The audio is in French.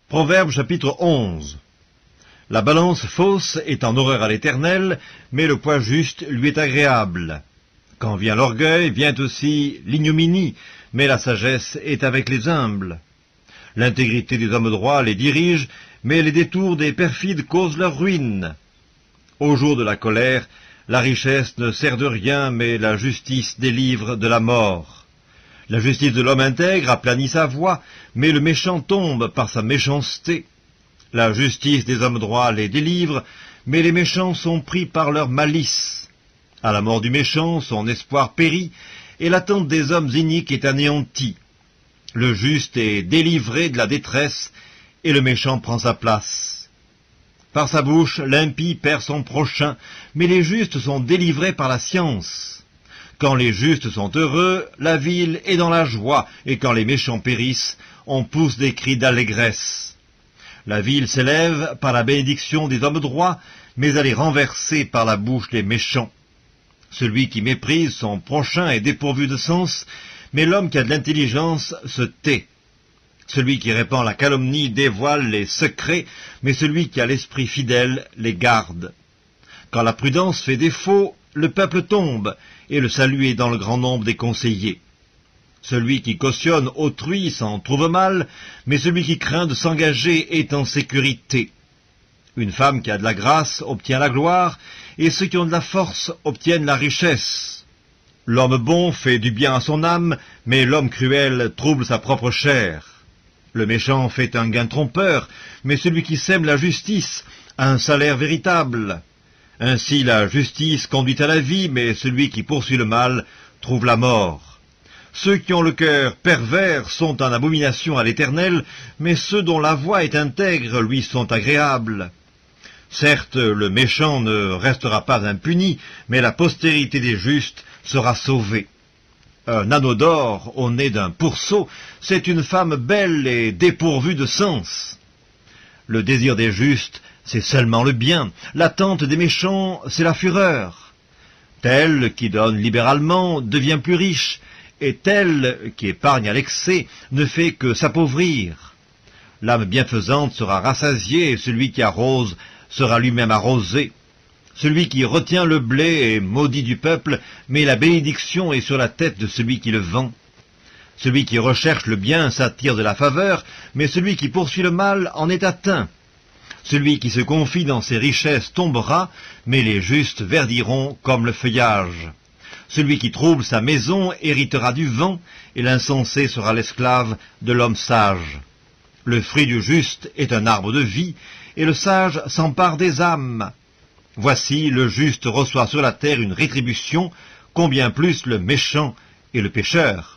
Proverbe chapitre 11. La balance fausse est en horreur à l'Éternel, mais le poids juste lui est agréable. Quand vient l'orgueil, vient aussi l'ignominie, mais la sagesse est avec les humbles. L'intégrité des hommes droits les dirige, mais les détours des perfides causent leur ruine. Au jour de la colère, la richesse ne sert de rien, mais la justice délivre de la mort. La justice de l'homme intègre aplanit sa voie, mais le méchant tombe par sa méchanceté. La justice des hommes droits les délivre, mais les méchants sont pris par leur malice. À la mort du méchant, son espoir périt, et l'attente des hommes iniques est anéantie. Le juste est délivré de la détresse, et le méchant prend sa place. Par sa bouche, l'impie perd son prochain, mais les justes sont délivrés par la science. Quand les justes sont heureux, la ville est dans la joie, et quand les méchants périssent, on pousse des cris d'allégresse. La ville s'élève par la bénédiction des hommes droits, mais elle est renversée par la bouche des méchants. Celui qui méprise son prochain est dépourvu de sens, mais l'homme qui a de l'intelligence se tait. Celui qui répand la calomnie dévoile les secrets, mais celui qui a l'esprit fidèle les garde. Quand la prudence fait défaut, le peuple tombe, et le salut est dans le grand nombre des conseillers. Celui qui cautionne autrui s'en trouve mal, mais celui qui craint de s'engager est en sécurité. Une femme qui a de la grâce obtient la gloire, et ceux qui ont de la force obtiennent la richesse. L'homme bon fait du bien à son âme, mais l'homme cruel trouble sa propre chair. Le méchant fait un gain trompeur, mais celui qui sème la justice a un salaire véritable. Ainsi la justice conduit à la vie, mais celui qui poursuit le mal trouve la mort. Ceux qui ont le cœur pervers sont en abomination à l'Éternel, mais ceux dont la voix est intègre lui sont agréables. Certes, le méchant ne restera pas impuni, mais la postérité des justes sera sauvée. Un anneau d'or au nez d'un pourceau, c'est une femme belle et dépourvue de sens. Le désir des justes, c'est seulement le bien. L'attente des méchants, c'est la fureur. Tel qui donne libéralement devient plus riche, et tel qui épargne à l'excès ne fait que s'appauvrir. L'âme bienfaisante sera rassasiée, et celui qui arrose sera lui-même arrosé. Celui qui retient le blé est maudit du peuple, mais la bénédiction est sur la tête de celui qui le vend. Celui qui recherche le bien s'attire de la faveur, mais celui qui poursuit le mal en est atteint. Celui qui se confie dans ses richesses tombera, mais les justes verdiront comme le feuillage. Celui qui trouble sa maison héritera du vent, et l'insensé sera l'esclave de l'homme sage. Le fruit du juste est un arbre de vie, et le sage s'empare des âmes. Voici, le juste reçoit sur la terre une rétribution, combien plus le méchant et le pécheur.